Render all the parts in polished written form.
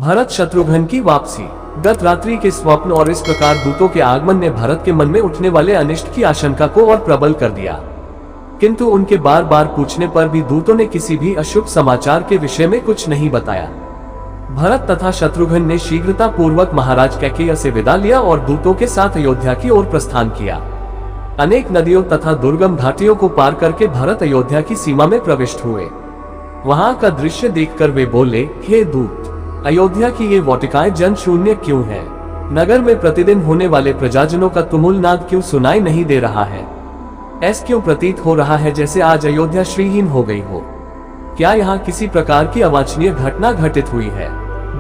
भरत शत्रुघ्न की वापसी। गत रात्रि के स्वप्न और इस प्रकार दूतों के आगमन ने भरत के मन में उठने वाले अनिष्ट की आशंका को और प्रबल कर दिया, किंतु उनके बार बार पूछने पर भी दूतों ने किसी भी अशुभ समाचार के विषय में कुछ नहीं बताया। भरत तथा शत्रुघ्न ने शीघ्रता पूर्वक महाराज कैकेयी से विदा लिया और दूतों के साथ अयोध्या की ओर प्रस्थान किया। अनेक नदियों तथा दुर्गम घाटियों को पार करके भरत अयोध्या की सीमा में प्रविष्ट हुए। वहां का दृश्य देखकर वे बोले, हे दूत, अयोध्या की ये वाटिकाएं जन शून्य क्यों है? नगर में प्रतिदिन होने वाले प्रजाजनों का तुमुल नाद क्यों सुनाई नहीं दे रहा है? ऐसा क्यों प्रतीत हो रहा है जैसे आज अयोध्या श्रीहीन हो गई हो? क्या यहाँ किसी प्रकार की अवांछनीय घटना घटित हुई है?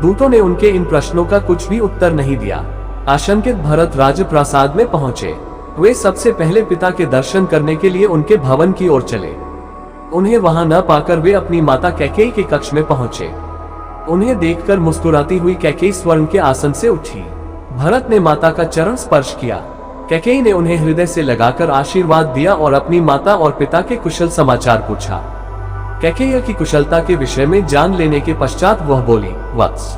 दूतों ने उनके इन प्रश्नों का कुछ भी उत्तर नहीं दिया। आशंकित भरत राजप्रासाद में पहुंचे। वे सबसे पहले पिता के दर्शन करने के लिए उनके भवन की ओर चले। उन्हें वहां न पाकर वे अपनी माता कैकेयी के कक्ष में पहुंचे। उन्हें देखकर मुस्कुराती हुई कैकेयी स्वर्ण के आसन से उठी। भरत ने माता का चरण स्पर्श किया। कैकेयी ने उन्हें हृदय से लगाकर आशीर्वाद दिया और अपनी माता और पिता के कुशल समाचार पूछा। कैकेयी की कुशलता के विषय में जान लेने के पश्चात वह बोली, वत्स,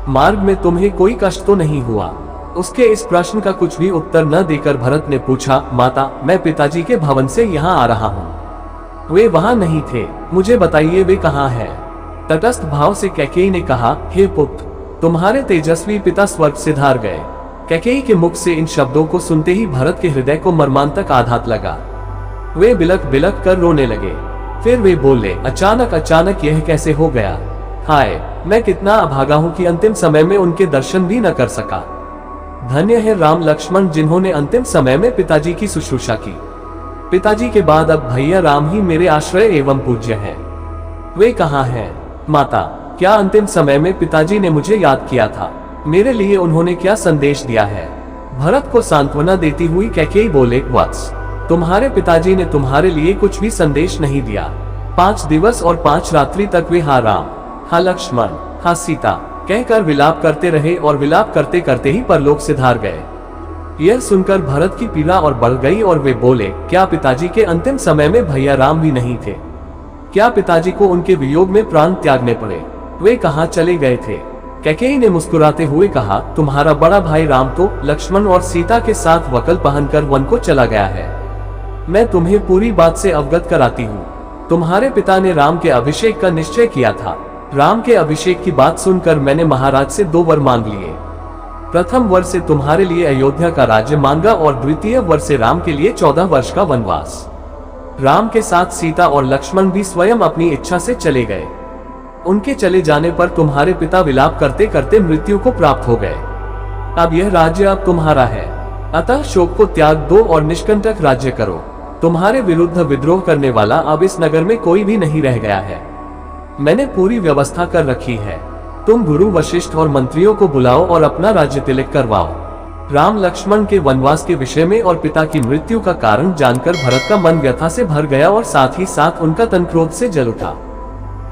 मार्ग में तुम्हें कोई कष्ट तो नहीं हुआ? उसके इस प्रश्न का कुछ भी उत्तर न देकर भरत ने पूछा, माता, मैं पिताजी के भवन से यहाँ आ रहा हूँ। वे वहाँ नहीं थे, मुझे बताइए वे कहाँ है? तटस्थ भाव से कैकेयी ने कहा, हे पुत्र, तुम्हारे तेजस्वी पिता स्वर्ग से धार गए। कैकेयी के मुख से इन शब्दों को सुनते ही भरत के हृदय को मर्मांतक आघात लगा। वे बिलख बिलख कर रोने लगे। फिर वे बोले, अचानक यह कैसे हो गया? हाय, मैं कितना अभागा हूँ कि अंतिम समय में उनके दर्शन भी न कर सका। धन्य है राम लक्ष्मण जिन्होंने अंतिम समय में पिताजी की शुश्रूषा की। पिताजी के बाद अब भैया राम ही मेरे आश्रय एवं पूज्य हैं। वे कहाँ हैं? माता, क्या अंतिम समय में पिताजी ने मुझे याद किया था? मेरे लिए उन्होंने क्या संदेश दिया है? भरत को सांत्वना देती हुई कैकेयी बोले, वत्स, तुम्हारे पिताजी ने तुम्हारे लिए कुछ भी संदेश नहीं दिया। 5 दिवस और 5 रात्रि तक वे हा राम, हा लक्ष्मण, हा सीता कहकर विलाप करते रहे और विलाप करते करते ही परलोक से धार गए। यह सुनकर भरत की पीड़ा और बढ़ गई और वे बोले, क्या पिताजी के अंतिम समय में भैया राम भी नहीं थे? क्या पिताजी को उनके वियोग में प्राण त्यागने पड़े? वे कहाँ चले गए थे? कैकेयी ने मुस्कुराते हुए कहा, तुम्हारा बड़ा भाई राम तो लक्ष्मण और सीता के साथ वकल पहनकर वन को चला गया है। मैं तुम्हें पूरी बात से अवगत कराती हूँ। तुम्हारे पिता ने राम के अभिषेक का निश्चय किया था। राम के अभिषेक की बात सुनकर मैंने महाराज से 2 वर मांग लिए। प्रथम वर से तुम्हारे लिए अयोध्या का राज्य मांगा और द्वितीय वर से राम के लिए 14 वर्ष का वनवास। राम के साथ सीता और लक्ष्मण भी स्वयं अपनी इच्छा से चले गए। उनके चले जाने पर तुम्हारे पिता विलाप करते करते मृत्यु को प्राप्त हो गए। अब यह राज्य अब तुम्हारा है, अतः शोक को त्याग दो और निष्कंटक राज्य करो। तुम्हारे विरुद्ध विद्रोह करने वाला अब इस नगर में कोई भी नहीं रह गया है। मैंने पूरी व्यवस्था कर रखी है। तुम गुरु वशिष्ठ और मंत्रियों को बुलाओ और अपना राज्य तिलक करवाओ। राम लक्ष्मण के वनवास के विषय में और पिता की मृत्यु का कारण जानकर भरत का मन व्यथा से भर गया और साथ ही साथ उनका तन क्रोध से जल उठा।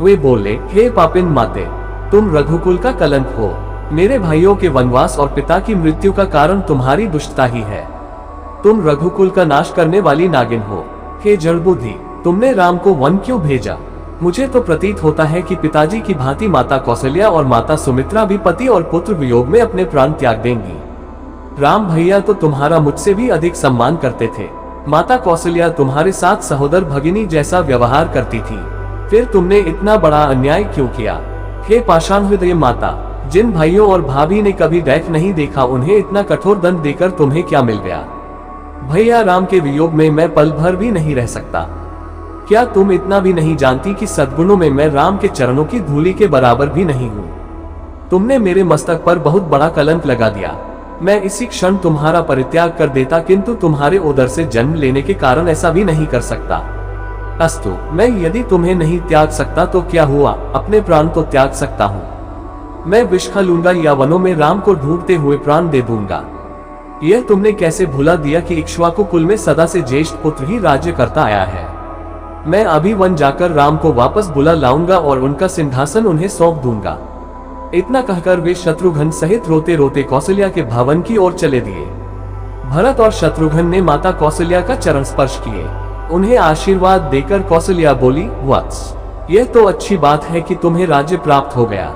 वे बोले, हे पापिन माते, तुम रघुकुल का कलंक हो। मेरे भाइयों के वनवास और पिता की मृत्यु का कारण तुम्हारी दुष्टता ही है। तुम रघुकुल का नाश करने वाली नागिन हो। हे जड़बुद्धि, तुमने राम को वन क्यों भेजा? मुझे तो प्रतीत होता है कि पिताजी की भांति माता कौशल्या और माता सुमित्रा भी पति और पुत्र वियोग में अपने प्राण त्याग देंगी। राम भैया तो तुम्हारा मुझसे भी अधिक सम्मान करते थे। माता कौशल्या तुम्हारे साथ सहोदर भगिनी जैसा व्यवहार करती थी। फिर तुमने इतना बड़ा अन्याय क्यों किया? हे पाषाण हृदय माता, जिन भाइयों और भाभी ने कभी दैख नहीं देखा उन्हें इतना कठोर दंड देकर तुम्हें क्या मिल गया? भैया राम के वियोग में मैं पल भर भी नहीं रह सकता। क्या तुम इतना भी नहीं जानती कि सद्गुणों में मैं राम के चरणों की धूलि के बराबर भी नहीं हूँ? तुमने मेरे मस्तक पर बहुत बड़ा कलंक लगा दिया। मैं इसी क्षण तुम्हारा परित्याग कर देता, किंतु तुम्हारे उदर से जन्म लेने के कारण ऐसा भी नहीं कर सकता। अस्तु, मैं यदि तुम्हें नहीं त्याग सकता तो क्या हुआ, अपने प्राण तो त्याग सकता हूँ। मैं विष खा लूंगा या वनों में राम को ढूंढते हुए प्राण दे दूंगा। यह तुमने कैसे भुला दिया कि इक्ष्वाकु कुल में सदा से ज्येष्ठ पुत्र ही राज्य करता आया है। मैं अभी वन जाकर राम को वापस बुला लाऊंगा और उनका सिंहासन उन्हें सौंप दूंगा। इतना कहकर वे शत्रुघ्न सहित रोते रोते कौशल्या के भवन की ओर चले दिए। भरत और शत्रुघ्न ने माता कौशल्या का चरण स्पर्श किए। उन्हें आशीर्वाद देकर कौशल्या बोली, वत्स, यह तो अच्छी बात है कि तुम्हें राज्य प्राप्त हो गया,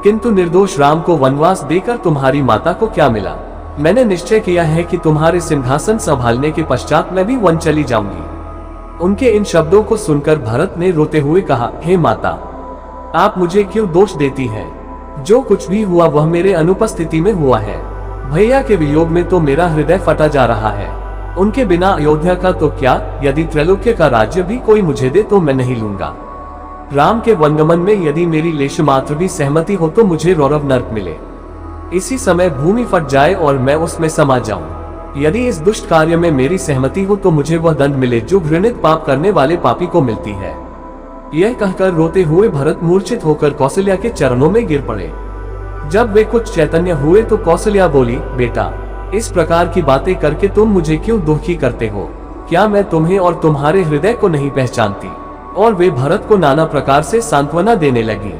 किंतु निर्दोष राम को वनवास देकर तुम्हारी माता को क्या मिला? मैंने निश्चय किया है कि तुम्हारे सिंहासन संभालने के पश्चात मैं भी वन चली जाऊंगी। उनके इन शब्दों को सुनकर भरत ने रोते हुए कहा, हे माता, आप मुझे क्यों दोष देती हैं? जो कुछ भी हुआ वह मेरे अनुपस्थिति में हुआ है। भैया के वियोग में तो मेरा हृदय फटा जा रहा है। उनके बिना अयोध्या का तो क्या, यदि त्रैलोक्य का राज्य भी कोई मुझे दे तो मैं नहीं लूंगा। राम के वनगमन में यदि मेरी लेश मात्र भी सहमति हो तो मुझे रौरव नरक मिले। इसी समय भूमि फट जाए और मैं उसमें समा जाऊं। यदि इस दुष्ट कार्य में मेरी सहमति हो तो मुझे वह दंड मिले जो घृणित पाप करने वाले पापी को मिलती है। यह कहकर रोते हुए भरत मूर्छित होकर कौशल्या के चरणों में गिर पड़े। जब वे कुछ चैतन्य हुए तो कौशल्या बोली, बेटा, इस प्रकार की बातें करके तुम मुझे क्यों दुखी करते हो? क्या मैं तुम्हें और तुम्हारे हृदय को नहीं पहचानती? और वे भरत को नाना प्रकार से सांत्वना देने लगी।